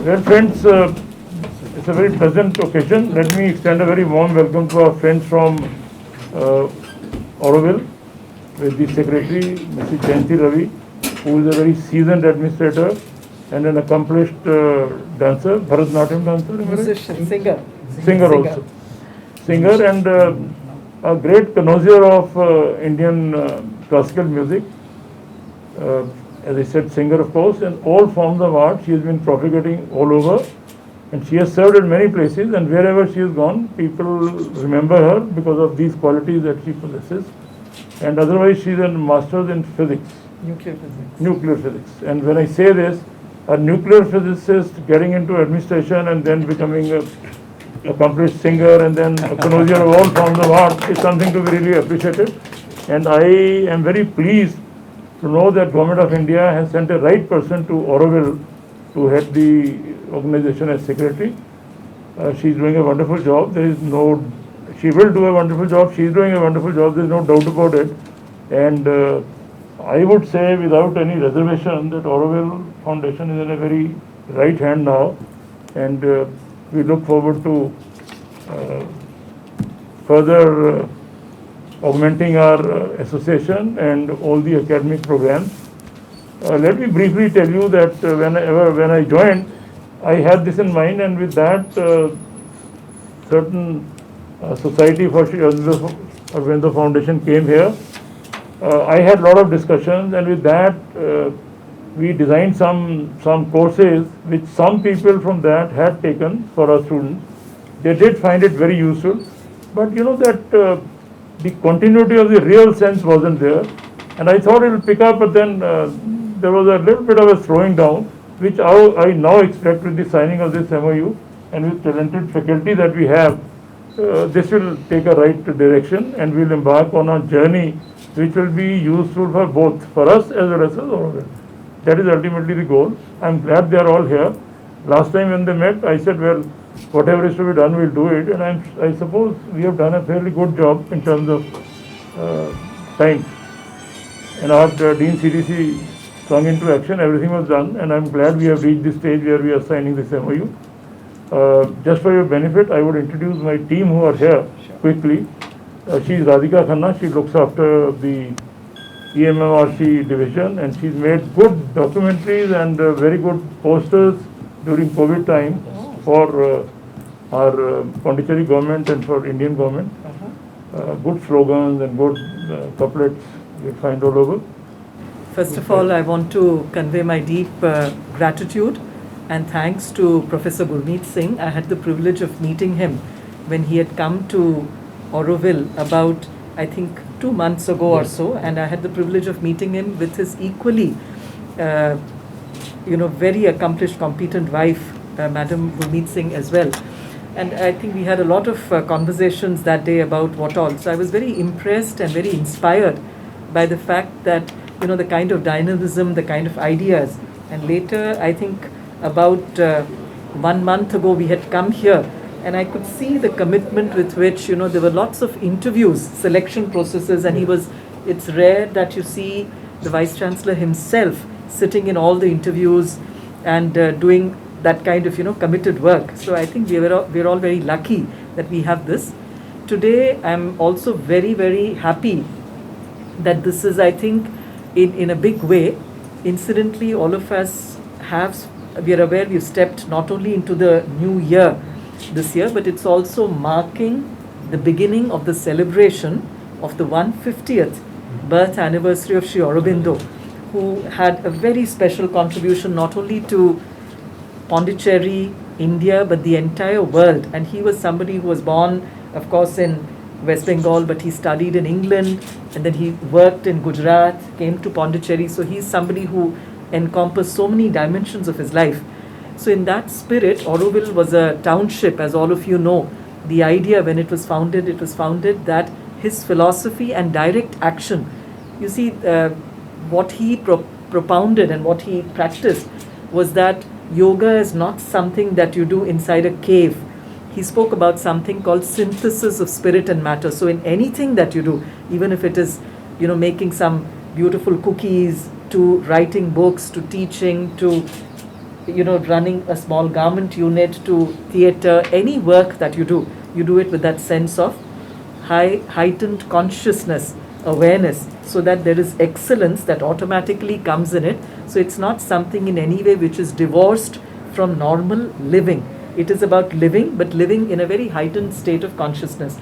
Well, friends, it's a very pleasant occasion. Let me extend a very warm welcome to our friends from Auroville, with the Secretary, Mrs. Jayanti Ravi, who is a very seasoned administrator and an accomplished dancer, Bharatanatyam dancer, musician, singer. Singer also. Singer and a great connoisseur of Indian classical music. As I said, singer of course, and all forms of art. She has been propagating all over, and she has served in many places, and wherever she has gone, people remember her because of these qualities that she possesses. And otherwise, she is a master in physics. Nuclear physics. Nuclear physics. And when I say this, a nuclear physicist getting into administration and then becoming a accomplished singer and then a connoisseur of all forms of art is something to be really appreciated. And I am very pleased to know that Government of India has sent a right person to Auroville to head the organization as secretary. She is doing a wonderful job. She will do a wonderful job. She is doing a wonderful job. There is no doubt about it. And I would say without any reservation that Auroville Foundation is in a very right hand now, and we look forward to further augmenting our association and all the academic programs. Let me briefly tell you that when I joined, I had this in mind, and with that, certain Society for Sri Aurobindo Foundation came here. I had a lot of discussions, and with that, we designed some courses which some people from that had taken for our students. They did find it very useful, but you know that the continuity of the real sense wasn't there, and I thought it will pick up, but then there was a little bit of a slowing down, which I now expect with the signing of this MOU and with talented faculty that we have. This will take a right direction, and we'll embark on a journey which will be useful for both, for us as well as all of us. That is ultimately the goal. I'm glad they are all here. Last time when they met, I said, well, whatever is to be done, we'll do it. And I suppose we have done a fairly good job in terms of time. And our Dean CDC swung into action, everything was done, and I'm glad we have reached the stage where we are signing this MOU. Just for your benefit, I would introduce my team who are here quickly. She is Radhika Khanna. She looks after the EMMRC division, and she's made good documentaries and very good posters during COVID time for our Pondicherry government and for Indian government. Good slogans and good couplets you find all over. First of all, I want to convey my deep gratitude and thanks to Professor Gurmeet Singh. I had the privilege of meeting him when he had come to Auroville about, I think, 2 months ago or so, and I had the privilege of meeting him with his equally, very accomplished, competent wife, Madam Gurmeet Singh as well. And I think we had a lot of conversations that day about what all. So I was very impressed and very inspired by the fact that, the kind of dynamism, the kind of ideas. And later, I think about 1 month ago, we had come here, and I could see the commitment with which, there were lots of interviews, selection processes, and it's rare that you see the Vice Chancellor himself sitting in all the interviews and doing that kind of, committed work. So I think we're all very lucky that we have this. Today, I'm also very, very happy that this is, I think, in a big way, incidentally, all of us we are aware we've stepped not only into the new year this year, but it's also marking the beginning of the celebration of the 150th birth anniversary of Sri Aurobindo, who had a very special contribution not only to Pondicherry, India, but the entire world. And he was somebody who was born, of course, in West Bengal, but he studied in England, and then he worked in Gujarat, came to Pondicherry. So he's somebody who encompassed so many dimensions of his life. So in that spirit, Auroville was a township, as all of you know. The idea when it was founded that his philosophy and direct action, you see, what he propounded and what he practiced was that yoga is not something that you do inside a cave. He spoke about something called synthesis of spirit and matter. So in anything that you do, even if it is, making some beautiful cookies, to writing books, to teaching, to running a small garment unit to theatre, any work that you do it with that sense of heightened consciousness, awareness, so that there is excellence that automatically comes in it. So it's not something in any way which is divorced from normal living. It is about living, but living in a very heightened state of consciousness.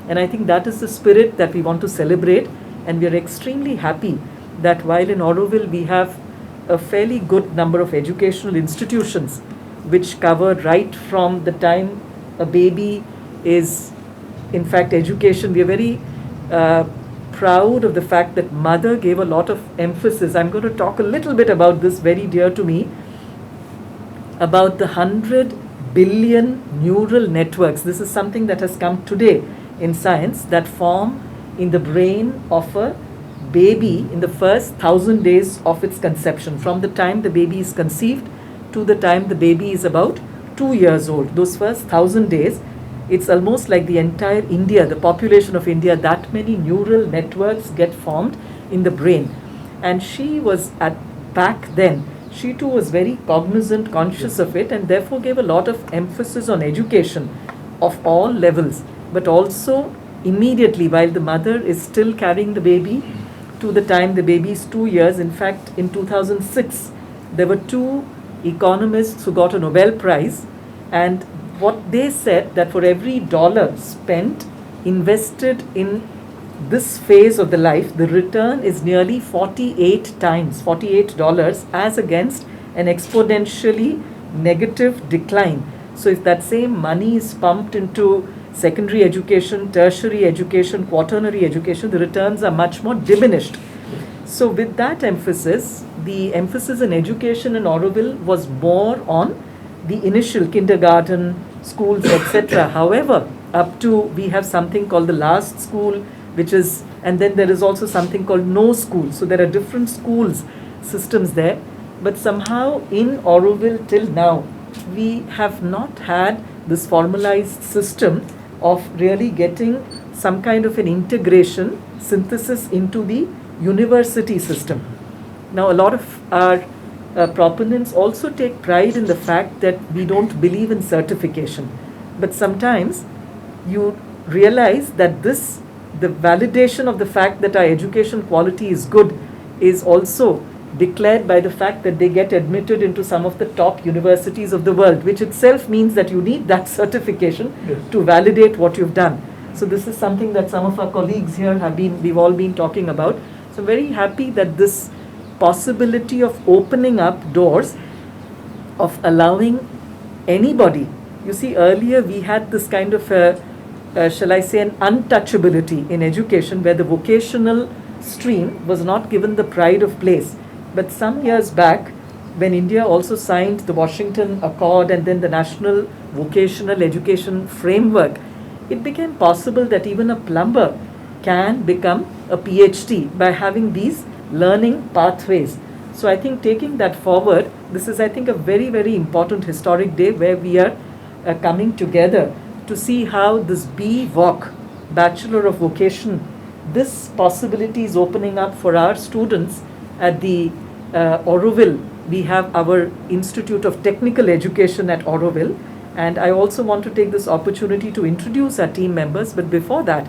And I think that is the spirit that we want to celebrate. And we are extremely happy that while in Auroville we have a fairly good number of educational institutions which cover right from the time a baby is, in fact, education. We are very proud of the fact that Mother gave a lot of emphasis. I'm going to talk a little bit about this, very dear to me, about the 100 billion neural networks. This is something that has come today in science, that form in the brain of a baby in the first 1,000 days of its conception, from the time the baby is conceived to the time the baby is about 2 years old. Those first 1,000 days, it's almost like the entire India, the population of India, that many neural networks get formed in the brain. And she was back then, she too was very cognizant, conscious of it, and therefore gave a lot of emphasis on education of all levels, but also immediately while the mother is still carrying the baby to the time the baby is 2 years. In fact, in 2006, there were 2 economists who got a Nobel Prize, and what they said that for every dollar spent, invested in this phase of the life, the return is nearly 48 times, $48, as against an exponentially negative decline. So if that same money is pumped into secondary education, tertiary education, quaternary education, the returns are much more diminished. So with that emphasis, the emphasis in education in Auroville was more on the initial kindergarten, schools, etc. However, up to, we have something called the last school, which is, and then there is also something called no school. So there are different schools, systems there. But somehow in Auroville till now, we have not had this formalized system of really getting some kind of an integration, synthesis into the university system. Now, a lot of our proponents also take pride in the fact that we don't believe in certification. But sometimes you realize that the validation of the fact that our education quality is good is also declared by the fact that they get admitted into some of the top universities of the world, which itself means that you need that certification to validate what you've done. So this is something that some of our colleagues here we've all been talking about. So I'm very happy that this possibility of opening up doors, of allowing anybody. You see, earlier we had this kind of shall I say, an untouchability in education, where the vocational stream was not given the pride of place. But some years back, when India also signed the Washington Accord and then the National Vocational Education Framework, it became possible that even a plumber can become a PhD by having these learning pathways. So I think taking that forward, this is, I think, a very, very important historic day where we are coming together to see how this BVoc, Bachelor of Vocation, this possibility is opening up for our students at the Auroville. We have our Institute of Technical Education at Auroville, and I also want to take this opportunity to introduce our team members. But before that,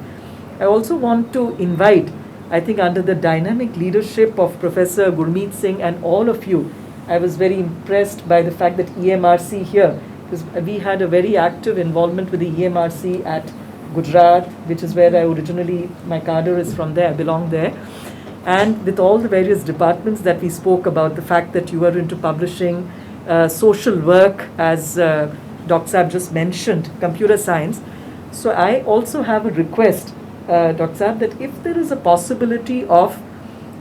I also want to invite, I think under the dynamic leadership of Professor Gurmeet Singh and all of you, I was very impressed by the fact that EMRC here, because we had a very active involvement with the EMRC at Gujarat, which is where I originally, my cadre is from there, I belong there. And with all the various departments that we spoke about, the fact that you are into publishing, social work, as Dr. Saab just mentioned, computer science. So I also have a request, Dr. Saab, that if there is a possibility of,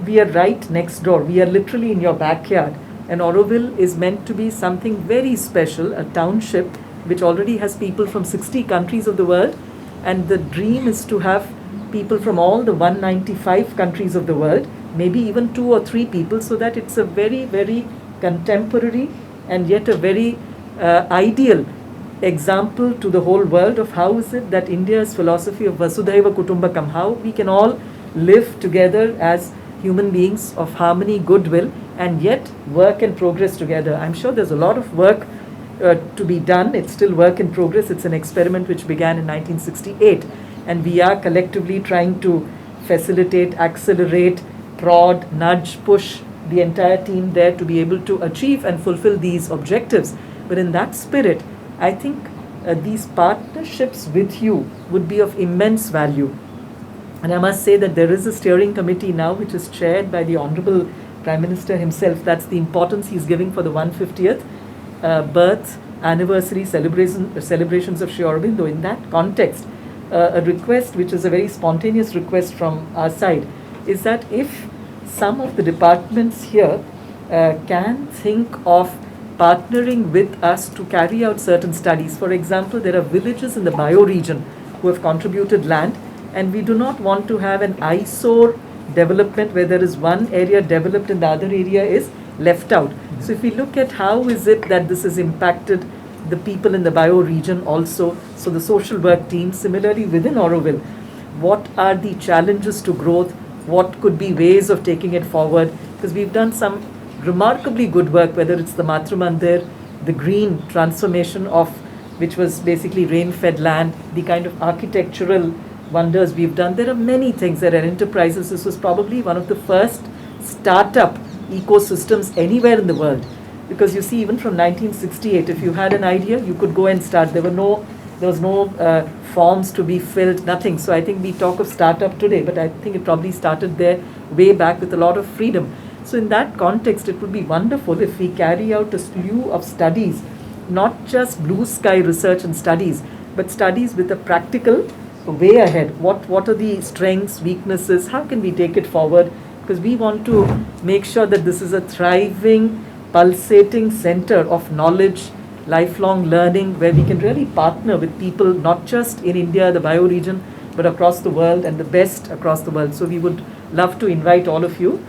we are right next door, we are literally in your backyard, and Auroville is meant to be something very special, a township which already has people from 60 countries of the world, and the dream is to have people from all the 195 countries of the world, maybe even 2 or 3 people, so that it's a very, very contemporary and yet a very ideal example to the whole world of how is it that India's philosophy of Vasudhaiva Kutumbakam, how we can all live together as human beings of harmony, goodwill, and yet work and progress together. I'm sure there's a lot of work to be done. It's still work in progress. It's an experiment which began in 1968, and we are collectively trying to facilitate, accelerate, prod, nudge, push the entire team there to be able to achieve and fulfill these objectives. But in that spirit, I think these partnerships with you would be of immense value. And I must say that there is a steering committee now which is chaired by the Honorable Prime Minister himself. That's the importance he's giving for the 150th birth anniversary celebrations of Sri Aurobindo. In that context, a request which is a very spontaneous request from our side is that if some of the departments here can think of partnering with us to carry out certain studies. For example, there are villages in the bioregion who have contributed land, and we do not want to have an eyesore development where there is one area developed and the other area is left out. So if we look at how is it that this has impacted the people in the bioregion also, so the social work team, similarly within Auroville, what are the challenges to growth, what could be ways of taking it forward, because we've done some remarkably good work, whether it's the Matru Mandir, the green transformation of, which was basically rain-fed land, the kind of architectural wonders we've done. There are many things. There are enterprises. This was probably one of the first startup ecosystems anywhere in the world, because you see, even from 1968, if you had an idea, you could go and start. There was no forms to be filled, nothing. So I think we talk of startup today, but I think it probably started there way back with a lot of freedom. So in that context, it would be wonderful if we carry out a slew of studies, not just blue sky research and studies, but studies with a practical way ahead. What are the strengths, weaknesses? How can we take it forward? Because we want to make sure that this is a thriving, pulsating center of knowledge, lifelong learning, where we can really partner with people, not just in India, the bioregion, but across the world, and the best across the world. So we would love to invite all of you.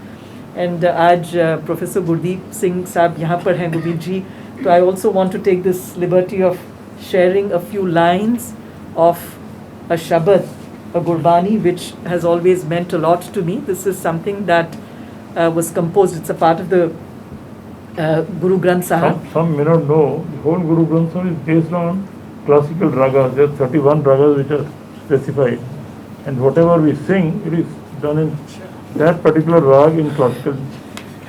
And आज Professor Gurdeep Singh साहब यहाँ पर हैं, गुरदीप जी. So I also want to take this liberty of sharing a few lines of a Shabad, a Gurbani, which has always meant a lot to me. This is something that was composed. It's a part of the Guru Granth Sahib. Some may not know, the whole Guru Granth Sahib is based on classical ragas. There are 31 ragas which are specified, and whatever we sing, it is done in that particular rag in classical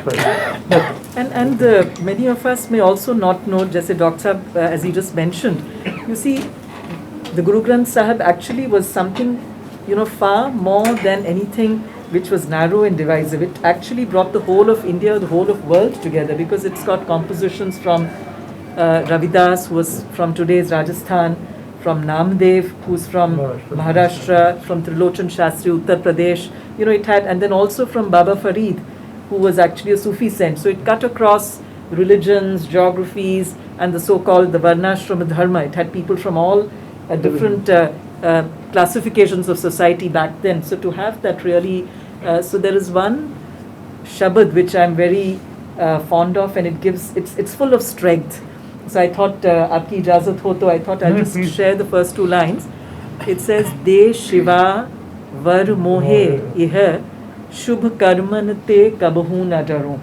style. And many of us may also not know, Jaise Dr. Sahib, as he just mentioned, you see, the Guru Granth Sahib actually was something, far more than anything which was narrow and divisive. It actually brought the whole of India, the whole of world together, because it's got compositions from Ravidas, who was from today's Rajasthan, from Namdev, who's from Maharashtra, from Trilochan Shastri, Uttar Pradesh. It had, and then also from Baba Farid, who was actually a Sufi saint. So it cut across religions, geographies, and the so-called the Varnashrama Dharma. It had people from all different classifications of society back then. So to have that really, so there is one Shabad which I'm very fond of, and it's full of strength. So I thought, aapki ijazat ho to, I thought I'll just share the first two lines. It says, De Shiva Var Mohe Iha Shubh Karman Te Kabhu Na Daru.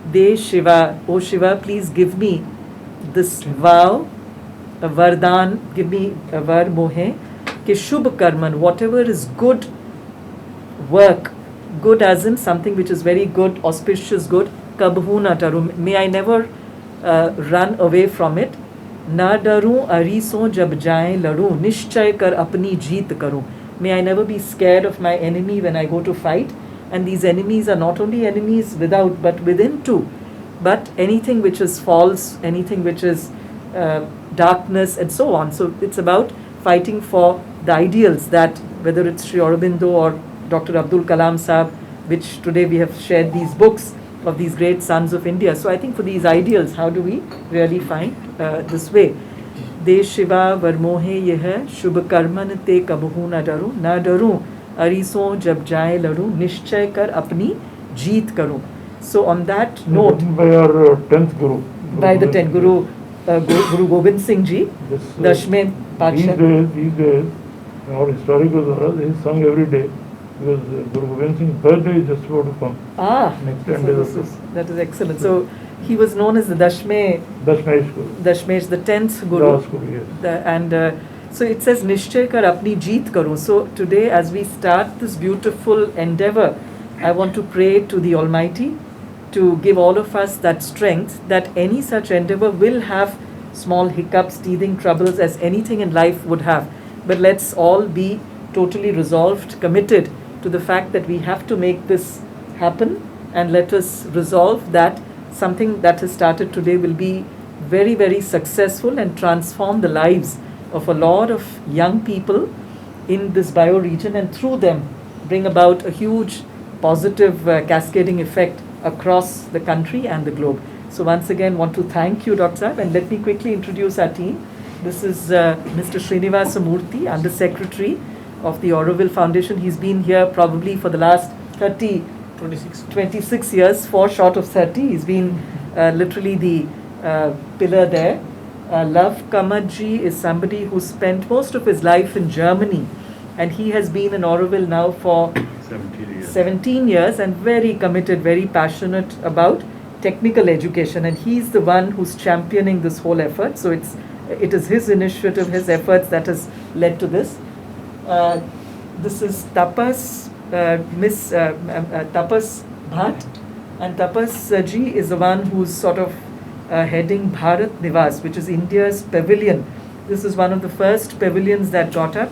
De Shiva, O Shiva, please give me this vow, a Vardhan, give me a Var Mohe, Ke Shubh Karman, whatever is good work, good as in something which is very good, auspicious good, Kabhu Na Daru, may I never run away from it. Na daru ariso jab jaye ladu, nischay kar apni jeet karu. May I never be scared of my enemy when I go to fight. And these enemies are not only enemies without, but within too. But anything which is false, anything which is darkness, and so on. So it's about fighting for the ideals that, whether it's Sri Aurobindo or Dr. Abdul Kalam Sahib, which today we have shared these books of these great sons of India. So I think for these ideals, how do we really find this way? De Shiva Varmohe Yeh Shubh Karman Te Kabhu Na Daru, Na Daru Ariso Jab Jaye Ladu, Nischay Kar Apni Jeet Karu. So on that note, by our 10th Guru. By the 10th Guru, Guru Gobind Singh Ji, Dashme Padsha. These days, our historical Zaras, he is sung every day. because Guru Gobind Singh's birthday is just about to come. Next 10 days or so. That is excellent. So he was known as the Dashmesh, the 10th Guru. Das Guru, yes. So it says Nishchay kar apni jeet karo. So today, as we start this beautiful endeavor, I want to pray to the Almighty to give all of us that strength that any such endeavor will have small hiccups, teething troubles, as anything in life would have. But let's all be totally resolved, committed to the fact that we have to make this happen, and let us resolve that something that has started today will be very, very successful and transform the lives of a lot of young people in this bioregion, and through them bring about a huge positive cascading effect across the country and the globe. So once again, want to thank you, Dr. Saab, and let me quickly introduce our team. This is Mr. Srinivasa Murthy, Under Secretary of the Auroville Foundation. He's been here probably for the last 26 years, 4 short of 30. He's been literally the pillar there. Love Kamatji is somebody who spent most of his life in Germany, and he has been in Auroville now for 17 years and very committed, very passionate about technical education, and he's the one who's championing this whole effort. So it is his initiative, his efforts that has led to this. This is Tapas, Miss Tapas Bhatt, and Tapas ji is the one who's sort of heading Bharat Nivas, which is India's pavilion. This is one of the first pavilions that got up.